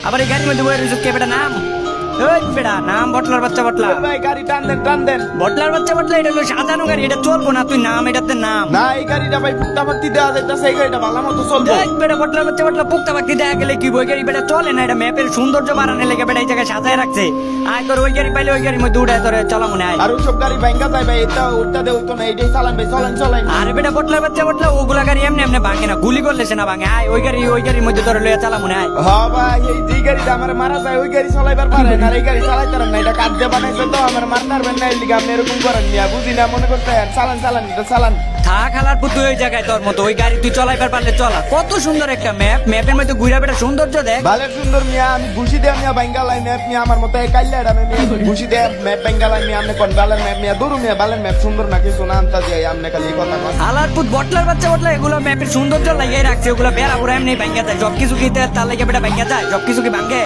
আবার এই গাড়ির মধ্যে বয়ে রয়েছে কে বেটা নাম? ওই বেটা নাম বটলার বাচ্চা বটলা। ভাই গাড়ি টান দেন টান দেন। বটলার বাচ্চা বটলা, এটা হলো সাজানো গাড়ি, এটা চলবো না, তুই নাম এটাতে নাম। না এই গাড়িটা ভাই ফুটা পাত্তি দেওয়া যাইতেছে, এই গাড়িটা ভালো মতো চলবো। এই বেটা বটলার বাচ্চা বটলা, পুক্তা বাক্তি দেখা গেলে কি ওই গাড়ি বেটা চলে না, এটা ম্যাপের সৌন্দর্য বাড়ানোর লেগে বেটা এই জায়গায় সাজায় রাখছে। আয় তোর ওই গাড়ি পাইলে ওই গাড়ির মধ্যে উঠে তোর চলা মনে হয়। আর ওইসব গাড়ি ভাঙ্গা যায় ভাই, এটা ওটা দে হইতো না, এইটাই চালান ভাই, চলেন চলেন। আরে বেটা বটলার বাচ্চা বটলা, ওগুলা গাড়ি এমনি এমনি ভাঙে না, গুলি করলে সে না ভাঙে। আয় ওই গাড়ির মধ্যে তোর লইয়া চালা মনে হয়। হ্যাঁ ভাই, এই যে গাড়িটা আমার মারা যায় ওই গাড়ি চালাইবার পারেন, আর এই গাড়ি চালাইতে পারেন না, এটা কাজ দিয়ে বানাইছে তো আমার মারতে পারবেন না, এই লিগে আপনি এরকম করেন মিয়া, বুঝি না মনে করতেন। চালান চালান এটা চালান। থাক হালার পুতুই ওই জায়গায়, তোর মতো ওই গাড়ি তুই চলাইবার পারলে চলা। কত সুন্দর একটা ম্যাপ, ম্যাপের মধ্যে ঘুরা বেটা সৌন্দর্য দেখ। ভালো সুন্দর মিয়া, আমি ঘুষি দেয়া মিয়া ভাঙ্গা লাই ম্যাপ মিয়া, আমার মতো কাইলা এটা মিয়া ঘুষি দেয়া ম্যাপ ভাঙ্গা লাই মিয়া, আপনি কোন বালের ম্যাপ মিয়া, দূর মিয়া বালের ম্যাপ সুন্দর না কিছু না, আনতা যাই আপনি খালি এই কথা কন। হালার পুত বটলার বাচ্চা বটলা, এগুলো ম্যাপের সৌন্দর্য লাগিয়ে রাখছে, ওগুলো বেড়া পুরা এমনি ভাঙ্গা যায়, সব কিছু কি তার লাগে বেটা ভাঙ্গা যায়, সব কিছু কি ভাঙ্গে?